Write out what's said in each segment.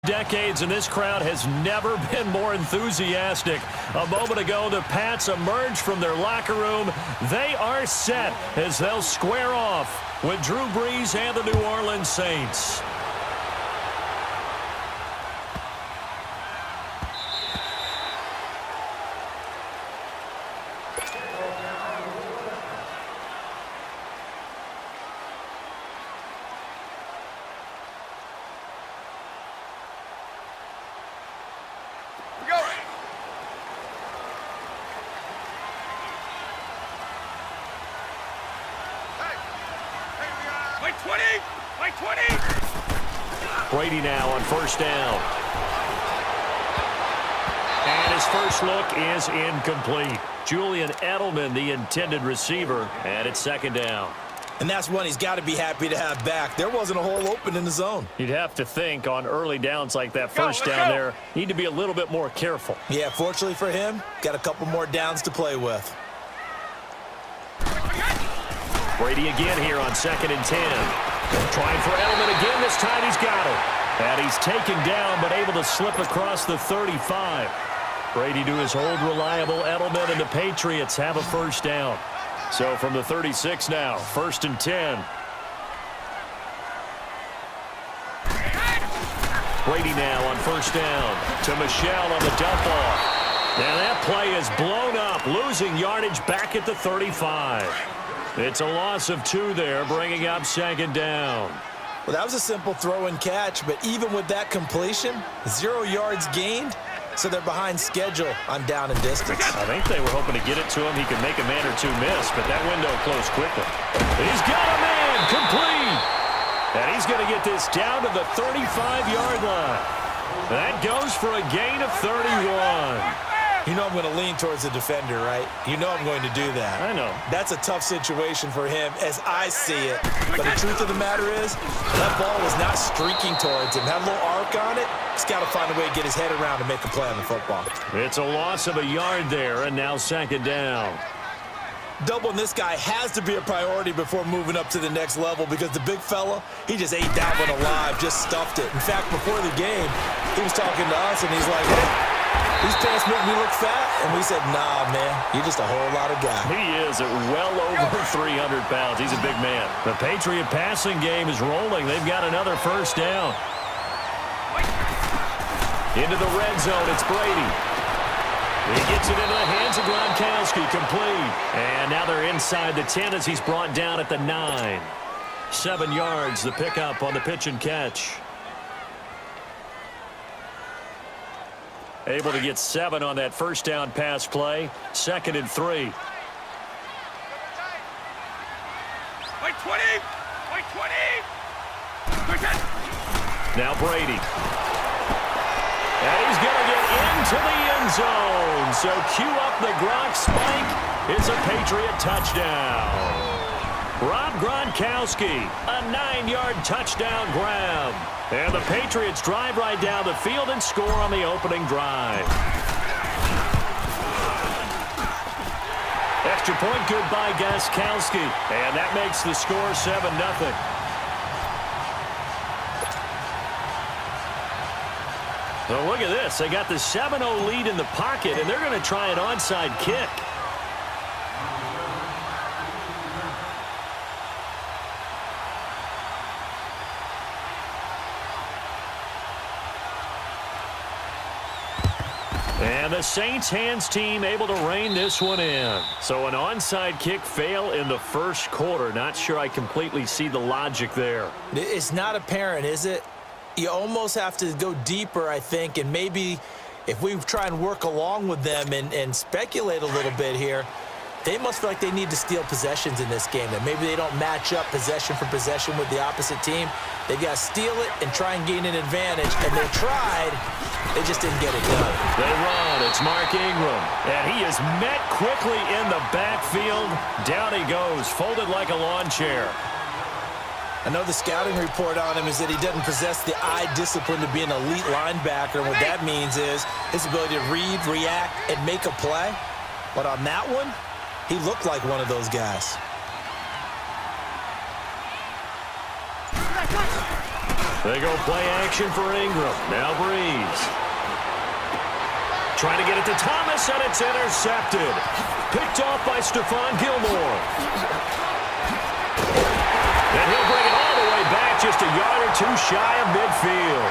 Decades, and this crowd has never been more enthusiastic. A moment ago, the Pats emerged from their locker room. They are set as they'll square off with Drew Brees and the New Orleans Saints. Brady now on first down. And his first look is incomplete. Julian Edelman, the intended receiver, and it's second down. And that's one he's got to be happy to have back. There wasn't a hole open in the zone. You'd have to think on early downs like that first down there, need to be a little bit more careful. Yeah, fortunately for him, got a couple more downs to play with. Brady again here on 2nd and 10. Trying for Edelman again. This time he's got it. And he's taken down but able to slip across the 35. Brady to his old reliable Edelman, and the Patriots have a first down. So from the 36 now, 1st and 10. Brady now on first down to Michel on the dump off. And that play is blown up, losing yardage back at the 35. It's a loss of 2 there, bringing up 2nd down. Well, that was a simple throw and catch, but even with that completion, 0 yards gained, so they're behind schedule on down and distance. I think they were hoping to get it to him. He could make a man or 2 miss, but that window closed quickly. He's got a man, complete. And he's going to get this down to the 35-yard line. That goes for a gain of 31. You know I'm going to lean towards the defender, right? You know I'm going to do that. I know. That's a tough situation for him as I see it. But the truth of the matter is, that ball was not streaking towards him. Had a little arc on it. He's got to find a way to get his head around and make a play on the football. It's a loss of a yard there, and now 2nd down. Doubling this guy has to be a priority before moving up to the next level, because the big fella, he just ate that one alive, just stuffed it. In fact, before the game, he was talking to us, and he's like, hey, these pants make me look fat. And we said, nah, man, you're just a whole lot of guy. He is at well over 300 pounds. He's a big man. The Patriot passing game is rolling. They've got another first down. Into the red zone, it's Brady. He gets it into the hands of Gronkowski, complete. And now they're inside the 10 as he's brought down at the 9. 7 yards, the pickup on the pitch and catch. Able to get 7 on that first down pass play. 2nd and 3. Wait 20! Wait 20! Now Brady. And he's going to get into the end zone. So cue up the Gronk spike. It's a Patriot touchdown. Rob Gronkowski, a 9-yard touchdown grab. And the Patriots drive right down the field and score on the opening drive. Extra point good by Gronkowski. And that makes the score 7-0. So look at this. They got the 7-0 lead in the pocket, and they're going to try an onside kick. And the Saints hands team able to rein this one in. So an onside kick fail in the first quarter. Not sure I completely see the logic there. It's not apparent, is it? You almost have to go deeper, I think, and maybe if we try and work along with them and speculate a little bit here, they must feel like they need to steal possessions in this game, and maybe they don't match up possession for possession with the opposite team. They've got to steal it and try and gain an advantage, and they tried. They just didn't get it done. They run. It's Mark Ingram, and he is met quickly in the backfield. Down he goes, folded like a lawn chair. I know the scouting report on him is that he doesn't possess the eye discipline to be an elite linebacker, and what that means is his ability to read, react, and make a play. But on that one, he looked like one of those guys. They go play action for Ingram. Now Breeze. Trying to get it to Thomas, and it's intercepted. Picked off by Stephon Gilmore. And he'll bring it all the way back, just a yard or two shy of midfield.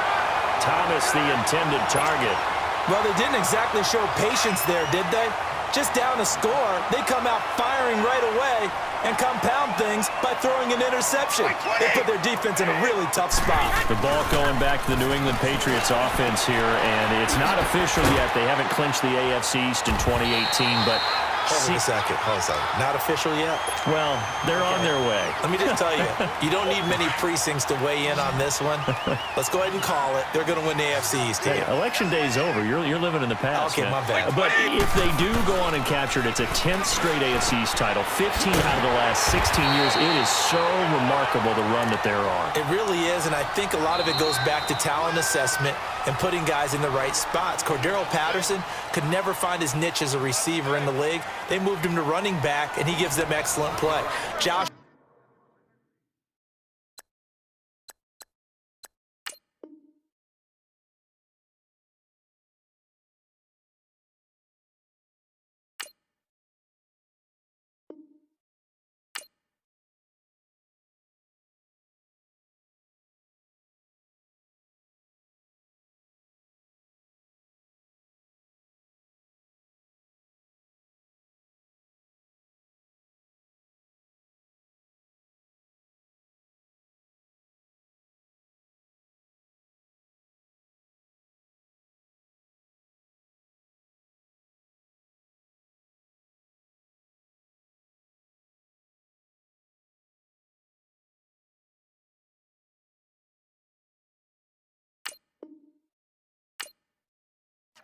Thomas, the intended target. Well, they didn't exactly show patience there, did they? Just down a score, they come out firing right away and compound things by throwing an interception. They put their defense in a really tough spot. The ball going back to the New England Patriots offense here, and it's not official yet. They haven't clinched the AFC East in 2018, but... Hold on a second. Not official yet? Well, they're on their way. Let me just tell you, you don't need many precincts to weigh in on this one. Let's go ahead and call it. They're going to win the AFC East. Hey, election day's over. You're living in the past. Okay, man. my bad. But if they do go on and capture it, it's a 10th straight AFC East title, 15 out of the last 16 years. It is so remarkable the run that they're on. It really is, and I think a lot of it goes back to talent assessment and putting guys in the right spots. Cordero Patterson could never find his niche as a receiver in the league. They moved him to running back, and he gives them excellent play. Josh.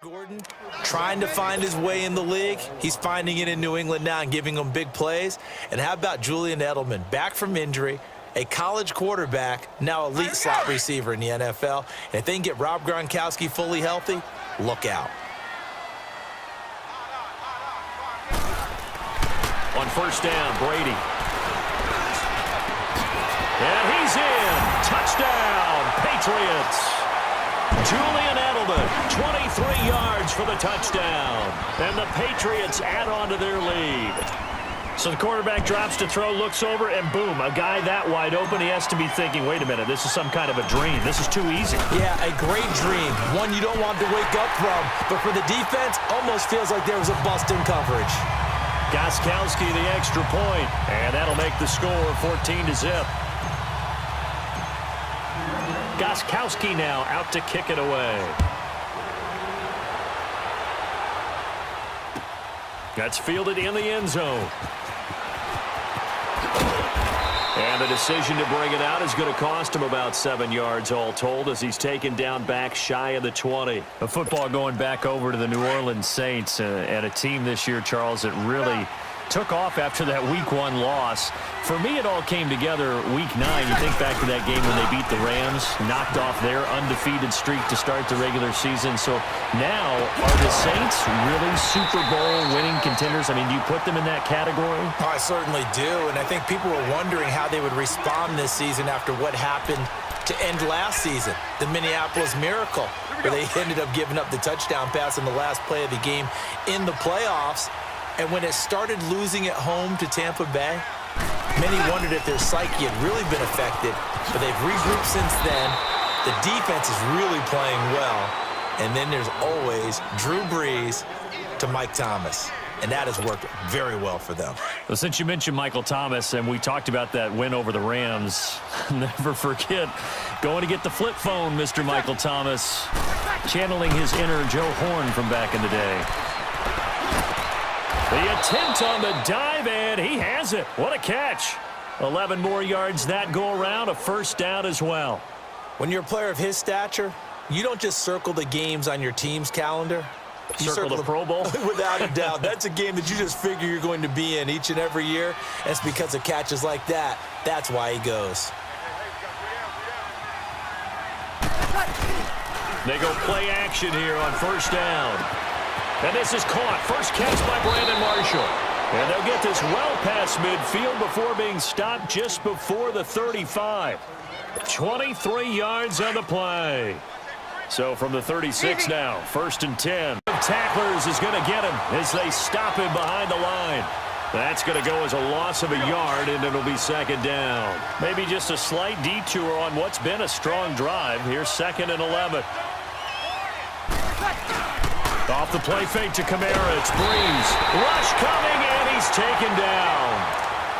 Gordon trying to find his way in the league. He's finding it in New England now and giving them big plays. And how about Julian Edelman, back from injury, a college quarterback, now elite slot receiver in the NFL. And if they can get Rob Gronkowski fully healthy, look out. On first down, Brady. And he's in. Touchdown, Patriots. Julian Edelman, 23 yards for the touchdown. And the Patriots add on to their lead. So the quarterback drops to throw, looks over, and boom, a guy that wide open, he has to be thinking, wait a minute, this is some kind of a dream. This is too easy. Yeah, a great dream. One you don't want to wake up from. But for the defense, almost feels like there was a bust in coverage. Gostkowski, the extra point, and that'll make the score 14-0. Gostkowski now out to kick it away. That's fielded in the end zone. And the decision to bring it out is going to cost him about 7 yards all told as he's taken down back shy of the 20. The football going back over to the New Orleans Saints and a team this year, Charles, that really took off after that Week 1 loss. For me, it all came together Week 9. You think back to that game when they beat the Rams, knocked off their undefeated streak to start the regular season. So now, are the Saints really Super Bowl winning contenders? I mean, do you put them in that category? Oh, I certainly do, and I think people were wondering how they would respond this season after what happened to end last season, the Minneapolis Miracle, where they ended up giving up the touchdown pass in the last play of the game in the playoffs. And when it started losing at home to Tampa Bay, many wondered if their psyche had really been affected, but they've regrouped since then. The defense is really playing well. And then there's always Drew Brees to Mike Thomas. And that has worked very well for them. Well, since you mentioned Michael Thomas and we talked about that win over the Rams, never forget going to get the flip phone, Mr. Michael Thomas, channeling his inner Joe Horn from back in the day. The attempt on the dive, and he has it. What a catch. 11 more yards that go around, a first down as well. When you're a player of his stature, you don't just circle the games on your team's calendar. You circle the Pro Bowl? Without a doubt. That's a game that you just figure you're going to be in each and every year. And it's because of catches like that. That's why he goes. They go play action here on first down. And this is caught. First catch by Brandon Marshall. And they'll get this well past midfield before being stopped just before the 35. 23 yards on the play. So from the 36 now, 1st and 10. Tacklers is going to get him as they stop him behind the line. That's going to go as a loss of a yard, and it'll be 2nd down. Maybe just a slight detour on what's been a strong drive. Here's 2nd and 11. Off the play fake to Kamara. It's Breeze. Rush coming, and he's taken down.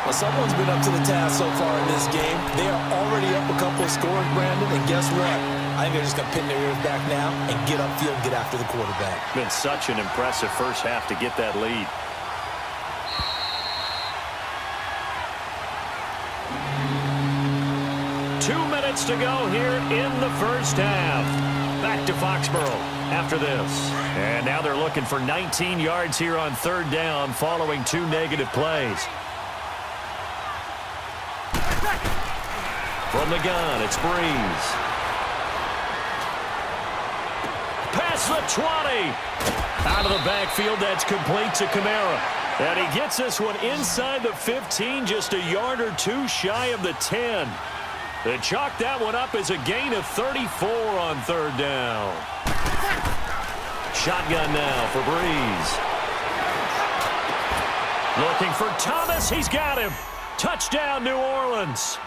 Well, someone's been up to the task so far in this game. They are already up a couple of scores, Brandon, and guess what? I think they're just going to pin their ears back now and get upfield and get after the quarterback. Been such an impressive first half to get that lead. Two minutes to go here in the first half. Back to Foxborough after this. And now they're looking for 19 yards here on 3rd down following 2 negative plays. From the gun, it's Breeze. Past the 20. Out of the backfield, that's complete to Kamara. And he gets this one inside the 15, just a yard or two shy of the 10. They chalk that one up as a gain of 34 on 3rd down. Shotgun now for Breeze. Looking for Thomas. He's got him. Touchdown, New Orleans.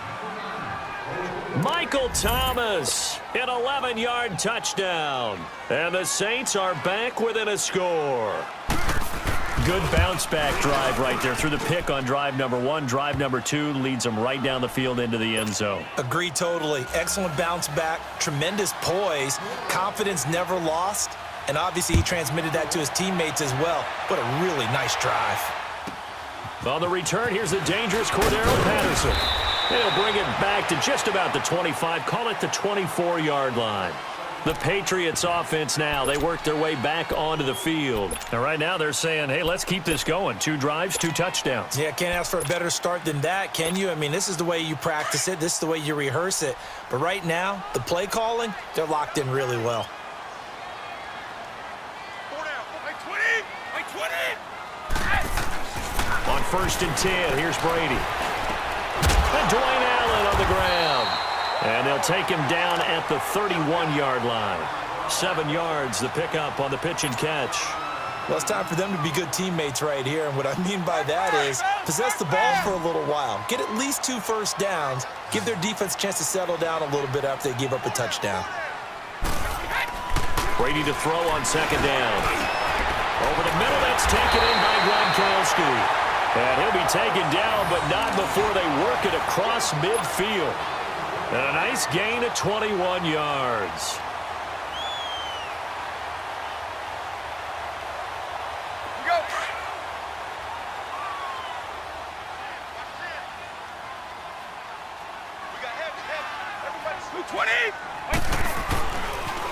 Michael Thomas, an 11-yard touchdown. And the Saints are back within a score. Good bounce-back drive right there through the pick on drive number 1. Drive number 2 leads them right down the field into the end zone. Agree totally. Excellent bounce back, tremendous poise, confidence never lost, and obviously he transmitted that to his teammates as well. What a really nice drive. On the return, here's the dangerous Cordero Patterson. He'll bring it back to just about the 25, call it the 24-yard line. The Patriots offense now, they work their way back onto the field. And right now they're saying, hey, let's keep this going. 2 drives, 2 touchdowns. Yeah, can't ask for a better start than that, can you? I mean, this is the way you practice it. This is the way you rehearse it. But right now, the play calling, they're locked in really well. On 1st and 10, here's Brady. And Dwayne Allen on the ground. And they'll take him down at the 31-yard line. 7 yards, the pickup on the pitch and catch. Well, it's time for them to be good teammates right here. And what I mean by that is possess the ball for a little while. Get at least 2 first downs. Give their defense a chance to settle down a little bit after they give up a touchdown. Brady to throw on 2nd down. Over the middle, that's taken in by Gronkowski. And he'll be taken down, but not before they work it across midfield. And a nice gain of 21 yards. Go. We got heavy. Everybody, 220.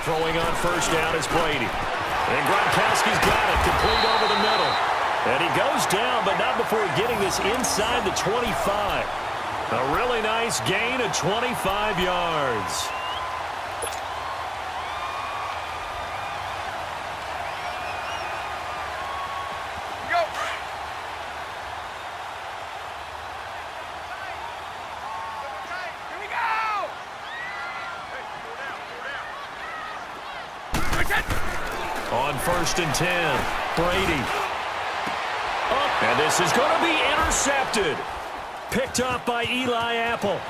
Throwing on 1st down is Brady. And Gronkowski's got it, complete over the middle. And he goes down, but not before getting this inside the 25. A really nice gain of 25 yards. Go. Here we go. On 1st and 10, Brady. And this is going to be intercepted. Picked up by Eli Apple. And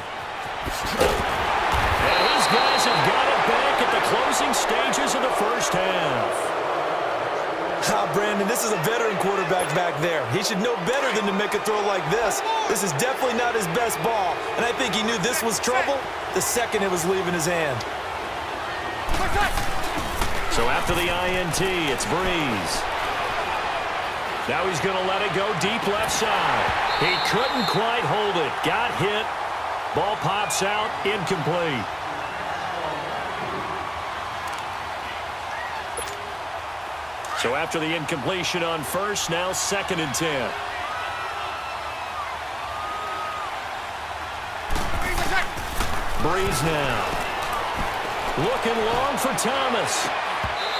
these guys have got it back at the closing stages of the first half. Brandon, this is a veteran quarterback back there. He should know better than to make a throw like this. This is definitely not his best ball. And I think he knew this was trouble the second it was leaving his hand. So after the INT, it's Breeze. Now he's going to let it go deep left side. He couldn't quite hold it. Got hit. Ball pops out. Incomplete. So after the incompletion on 1st, now 2nd and 10. Breeze now. Looking long for Thomas.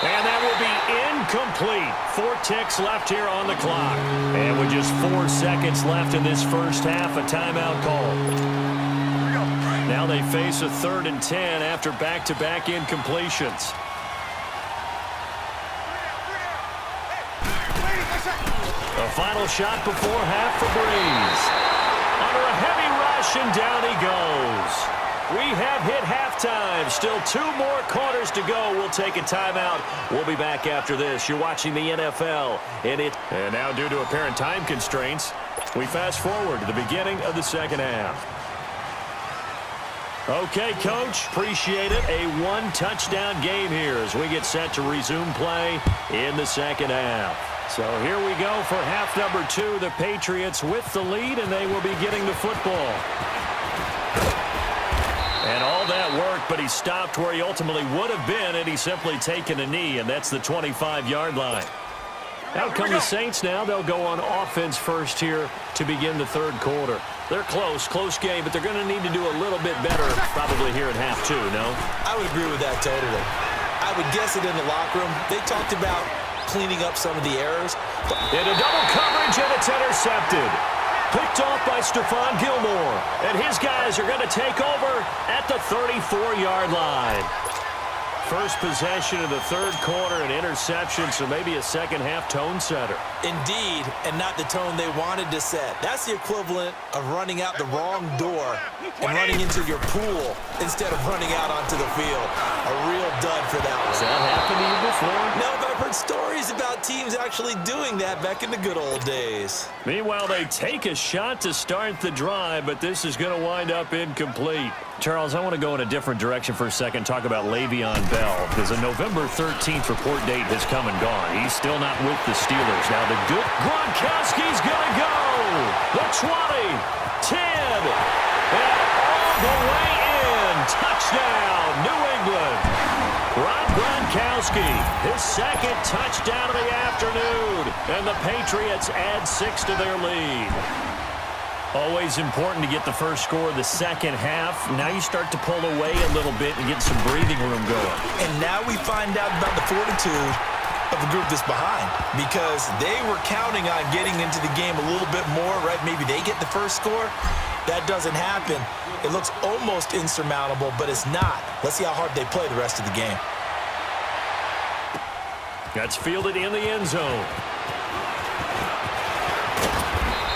And that will be incomplete. 4 ticks left here on the clock. And with just 4 seconds left in this first half, a timeout call. Now they face a 3rd and 10 after back-to-back incompletions. A final shot before half for Breeze. Under a heavy rush, and down he goes. We have hit halftime. Still 2 more quarters to go. We'll take a timeout. We'll be back after this. You're watching the NFL. And now, due to apparent time constraints, we fast forward to the beginning of the second half. Okay, Coach, appreciate it. A 1-touchdown game here as we get set to resume play in the second half. So here we go for half number 2. The Patriots with the lead, and they will be getting the football. And all that work, but he stopped where he ultimately would have been had he simply taken a knee, and that's the 25-yard line. Out come the Saints now. They'll go on offense first here to begin the third quarter. They're close game, but they're going to need to do a little bit better probably here in half 2, no? I would agree with that totally. I would guess it in the locker room. They talked about cleaning up some of the errors. Into double coverage, and it's intercepted. Picked off by Stephon Gilmore. And his guys are going to take over at the 34-yard line. First possession of the third quarter, an interception, so maybe a second-half tone setter. Indeed, and not the tone they wanted to set. That's the equivalent of running out the wrong door and running into your pool instead of running out onto the field. A real dud for that one. Has that happened to you before? No, but I've heard stories about teams actually doing that back in the good old days. Meanwhile, they take a shot to start the drive, but this is going to wind up incomplete. Charles, I want to go in a different direction for a second, talk about Le'Veon Bell, because a November 13th report date has come and gone. He's still not with the Steelers. Now the good Gronkowski's going to go. The 20, 10, and all the way in. Touchdown, New England. Rob Gronkowski, his second touchdown of the afternoon, and the Patriots add 6 to their lead. Always important to get the first score of the second half. Now you start to pull away a little bit and get some breathing room going. And now we find out about the fortitude of the group that's behind, because they were counting on getting into the game a little bit more, right? Maybe they get the first score. That doesn't happen. It looks almost insurmountable, but it's not. Let's see how hard they play the rest of the game. That's fielded in the end zone.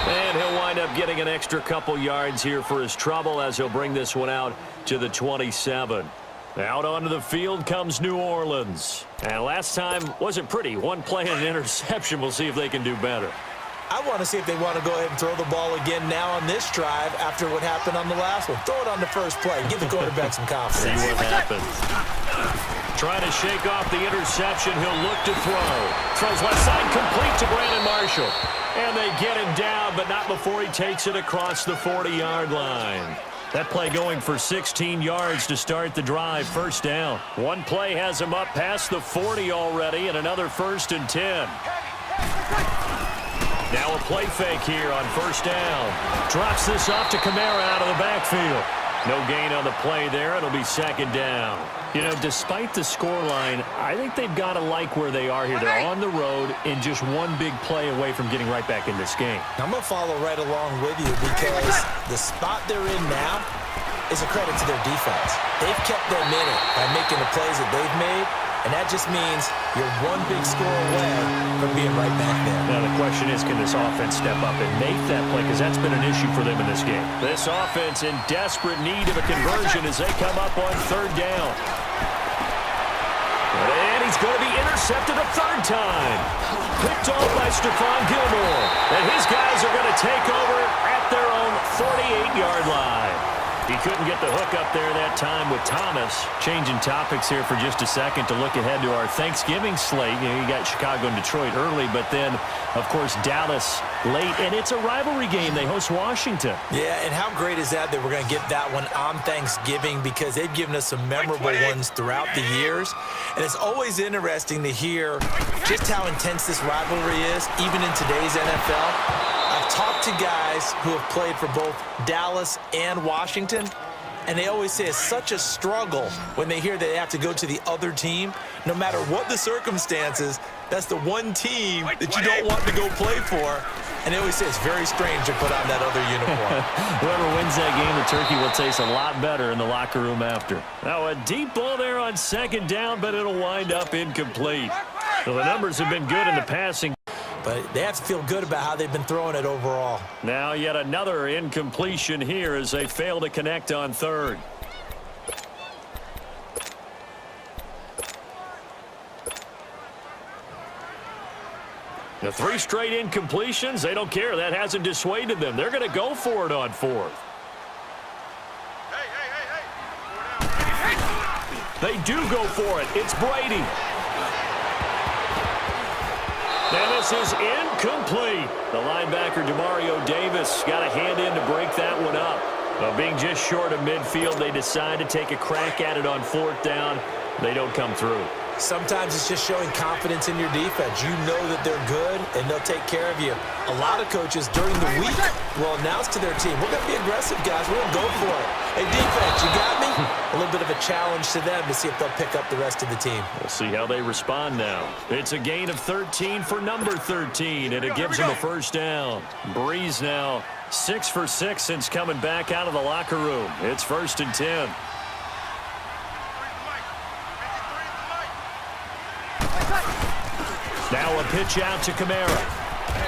And he'll wind up getting an extra couple yards here for his trouble as he'll bring this one out to the 27. Out onto the field comes New Orleans. And last time wasn't pretty. One play and an interception. We'll see if they can do better. I want to see if they want to go ahead and throw the ball again now on this drive after what happened on the last one. Throw it on the first play. Give the quarterback some confidence. See what happens. Trying to shake off the interception. He'll look to throw. Throws left side complete to Brandon Marshall. And they get him down, but not before he takes it across the 40-yard line. That play going for 16 yards to start the drive. First down. One play has him up past the 40 already, and another 1st and 10. Now a play fake here on first down. Drops this off to Kamara out of the backfield. No gain on the play there. It'll be second down. You know, despite the scoreline, I think they've got to like where they are here. They're on the road and just one big play away from getting right back in this game. I'm going to follow right along with you because the spot they're in now is a credit to their defense. They've kept them in it by making the plays that they've made, and that just means you're one big score away from being right back there. Now the question is, can this offense step up and make that play? Because that's been an issue for them in this game. This offense in desperate need of a conversion as they come up on third down. And he's going to be intercepted a third time. Picked off by Stephon Gilmore. And his guys are going to take over at their own 48-yard line. He couldn't get the hook up there that time with Thomas. Changing topics here for just a second to look ahead to our Thanksgiving slate. You know, you got Chicago and Detroit early, but then, of course, Dallas late. And it's a rivalry game. They host Washington. Yeah, and how great is that we're going to get that one on Thanksgiving, because they've given us some memorable ones throughout the years. And it's always interesting to hear just how intense this rivalry is, even in today's NFL. I've talked to guys who have played for both Dallas and Washington, And they always say it's such a struggle when they hear they have to go to the other team. No matter what the circumstances, that's the one team that you don't want to go play for. And they always say it's very strange to put on that other uniform. Whoever wins that game, the turkey will taste a lot better in the locker room after. Now a deep ball there on second down, but it'll wind up incomplete. So the numbers have been good in the passing. But they have to feel good about how they've been throwing it overall. Now yet another incompletion here as they fail to connect on third. The 3 straight incompletions, they don't care. That hasn't dissuaded them. They're going to go for it on fourth. They do go for it. It's Brady. And this is incomplete. The linebacker, Demario Davis, got a hand in to break that one up. But being just short of midfield, they decide to take a crack at it on fourth down. They don't come through. Sometimes it's just showing confidence in your defense. You know that they're good, and they'll take care of you. A lot of coaches during the week will announce to their team, we're going to be aggressive, guys. We're going to go for it. Hey, defense, you got me? A little bit of a challenge to them to see if they'll pick up the rest of the team. We'll see how they respond now. It's a gain of 13 for number 13, and it gives them a first down. Breeze now 6 for 6 since coming back out of the locker room. It's 1st and 10. Now a pitch out to Kamara.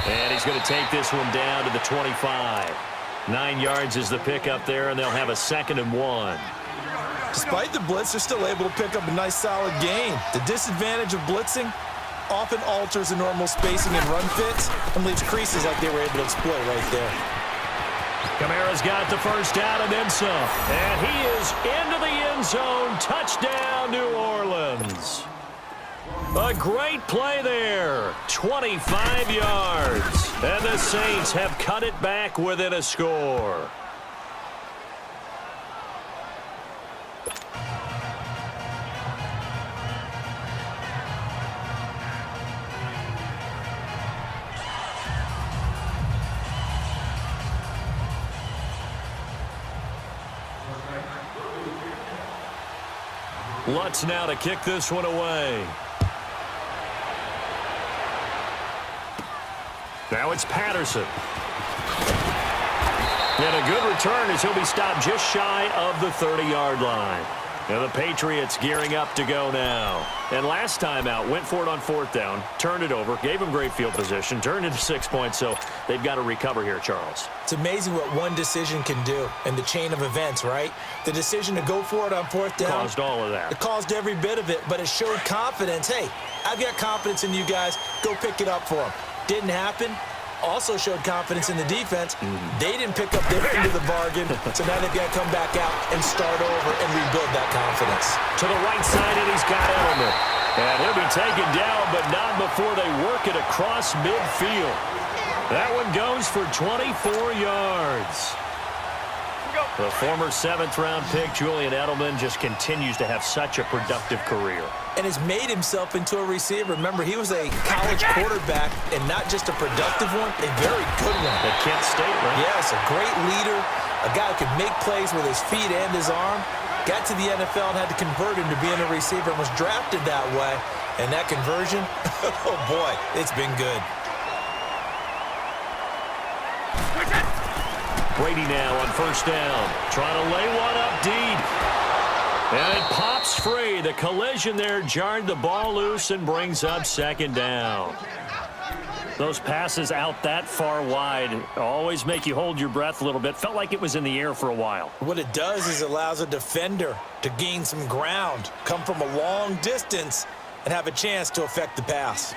And he's going to take this one down to the 25. 9 yards is the pickup there, and they'll have a 2nd and 1. Despite the blitz, they're still able to pick up a nice, solid gain. The disadvantage of blitzing often alters the normal spacing and run fits and leaves creases like they were able to exploit right there. Kamara's got the first down and then some. And he is into the end zone. Touchdown, New Orleans. A great play there. 25 yards. And the Saints have cut it back within a score. Lutz now to kick this one away. Now it's Patterson. And a good return as he'll be stopped just shy of the 30-yard line. Now the Patriots gearing up to go now. And last time out, went for it on fourth down, turned it over, gave him great field position, turned into 6 points, so they've got to recover here, Charles. It's amazing what one decision can do in the chain of events, right? The decision to go for it on fourth down. Caused all of that. It caused every bit of it, but it showed confidence. Hey, I've got confidence in you guys. Go pick it up for them. Didn't happen. Also showed confidence in the defense. They didn't pick up their end of the bargain, so now they've got to come back out and start over and rebuild that confidence. To the right side, and he's got Edelman. And he'll be taken down, but not before they work it across midfield. That one goes for 24 yards. The former 7th-round pick, Julian Edelman, just continues to have such a productive career. And has made himself into a receiver. Remember, he was a college quarterback, and not just a productive one, a very good one. At Kent State, right? Yes, a great leader, a guy who could make plays with his feet and his arm. Got to the NFL and had to convert him to being a receiver and was drafted that way. And that conversion, oh boy, it's been good. Brady now on first down, trying to lay one up deep. And it pops free. The collision there jarred the ball loose and brings up second down. Those passes out that far wide always make you hold your breath a little bit. Felt like it was in the air for a while. What it does is it allows a defender to gain some ground, come from a long distance, and have a chance to affect the pass.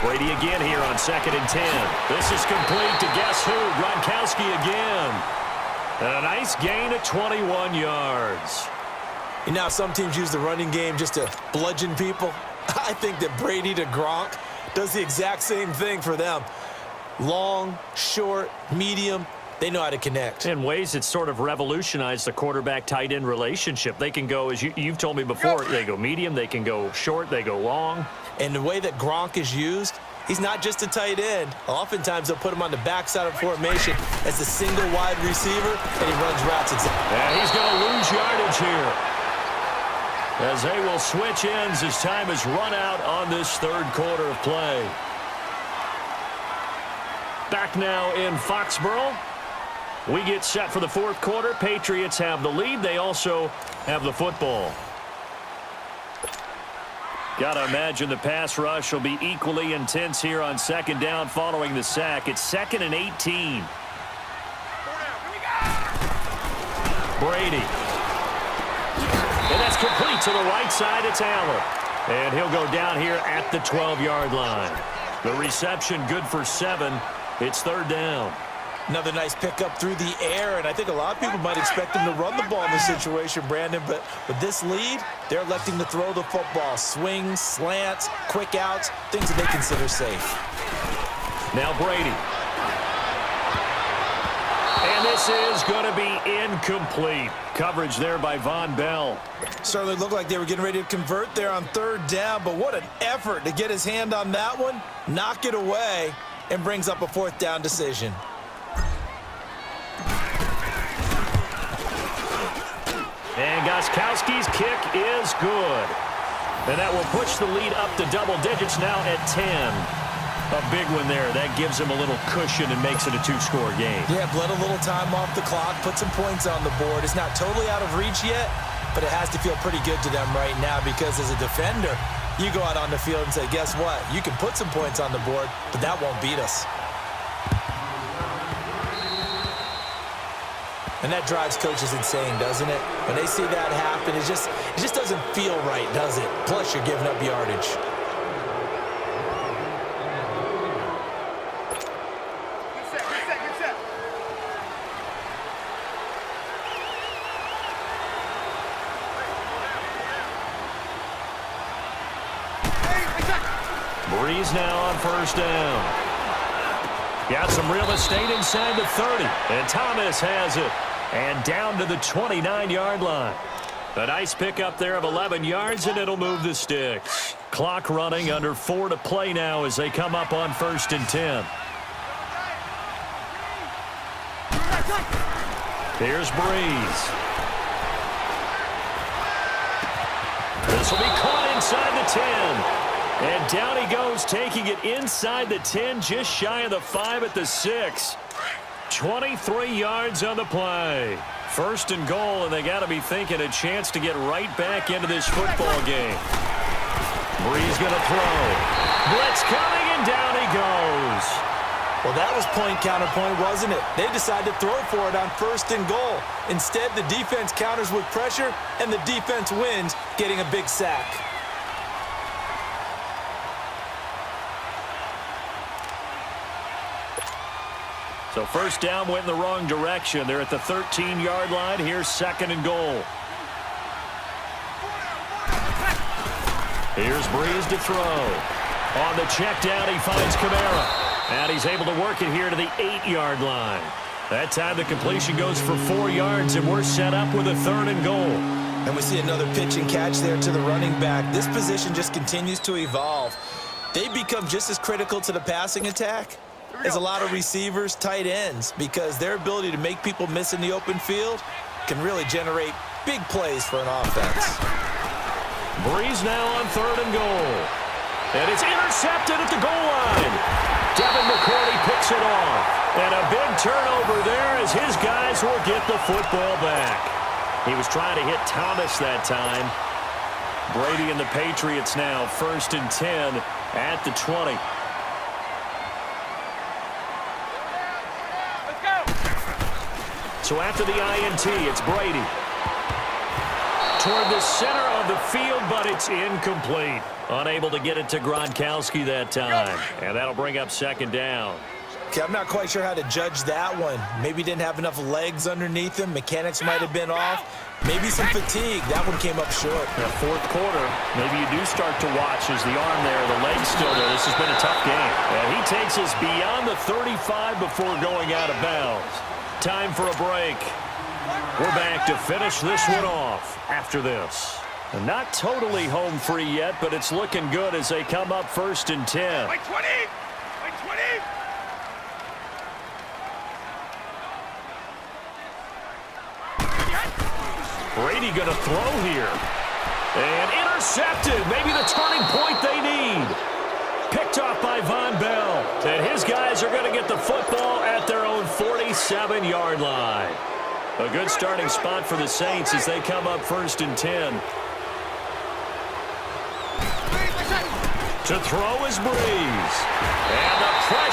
Brady again here on 2nd and 10. This is complete to guess who? Gronkowski again. And a nice gain of 21 yards. You know, some teams use the running game just to bludgeon people. I think that Brady to Gronk does the exact same thing for them. Long, short, medium, they know how to connect. In ways it's sort of revolutionized the quarterback-tight end relationship. They can go, as you've told me before, they go medium, they can go short, they go long. And the way that Gronk is used, He's not just a tight end. Oftentimes, they'll put him on the backside of formation as a single wide receiver, and he runs routes. And he's going to lose yardage here, as they will switch ends as time has run out on this third quarter of play. Back now in Foxborough. We get set for the fourth quarter. Patriots have the lead. They also have the football. Got to imagine the pass rush will be equally intense here on second down following the sack. It's 2nd and 18. Brady. And that's complete to the right side. It's Allen. And he'll go down here at the 12-yard line. The reception good for 7. It's third down. Another nice pickup through the air, and I think a lot of people might expect him to run the ball in this situation, Brandon, but with this lead, they're electing to throw the football. Swings, slants, quick outs, things that they consider safe. Now Brady. And this is going to be incomplete. Coverage there by Von Bell. Certainly looked like they were getting ready to convert there on third down, but what an effort to get his hand on that one, knock it away, and brings up a fourth down decision. And Gostkowski's kick is good. And that will push the lead up to double digits now at 10. A big one there. That gives him a little cushion and makes it a 2-score game. Yeah, bled a little time off the clock, put some points on the board. It's not totally out of reach yet, but it has to feel pretty good to them right now because as a defender, you go out on the field and say, guess what? You can put some points on the board, but that won't beat us. And that drives coaches insane, doesn't it? When they see that happen, it just doesn't feel right, does it? Plus, you're giving up yardage. Good set. Breeze now on first down. Got some real estate inside the 30. And Thomas has it. And down to the 29-yard line. A nice pickup there of 11 yards, and it'll move the sticks. Clock running, under 4 to play now as they come up on 1st and 10. Here's Breeze. This will be caught inside the 10. And down he goes, taking it inside the 10, just shy of the 5 at the 6. 23 yards on the play. 1st and goal, and they got to be thinking a chance to get right back into this football game. Breeze going to throw. Blitz coming, and down he goes. Well, that was point counterpoint, wasn't it? They decided to throw for it on 1st and goal. Instead, the defense counters with pressure, and the defense wins, getting a big sack. So first down went in the wrong direction. They're at the 13-yard line. Here's 2nd and goal. Here's Breeze to throw. On the check down, he finds Kamara. And he's able to work it here to the 8-yard line. That time the completion goes for 4 yards, and we're set up with a 3rd and goal. And we see another pitch and catch there to the running back. This position just continues to evolve. They become just as critical to the passing attack as a lot of receivers, tight ends, because their ability to make people miss in the open field can really generate big plays for an offense. Breeze now on 3rd and goal. And it's intercepted at the goal line. Devin McCourty picks it off. And a big turnover there as his guys will get the football back. He was trying to hit Thomas that time. Brady and the Patriots now 1st and 10 at the 20. So after the INT, it's Brady. Toward the center of the field, but it's incomplete. Unable to get it to Gronkowski that time. And that'll bring up 2nd down. Okay, I'm not quite sure how to judge that one. Maybe didn't have enough legs underneath him. Mechanics might have been off. Maybe some fatigue. That one came up short. The fourth quarter, maybe you do start to watch as the arm there, the leg's still there. This has been a tough game. And he takes us beyond the 35 before going out of bounds. Time for a break. We're back to finish this one off after this. Not totally home free yet, but it's looking good as they come up 1st and 10. Like 20! Like 20! Brady going to throw here. And intercepted. Maybe the turning point they need. Picked off by Von Bell. And his guys are going to get the football at their own 47-yard line. A good starting spot for the Saints as they come up 1st and 10. To throw is Breeze. And the pressure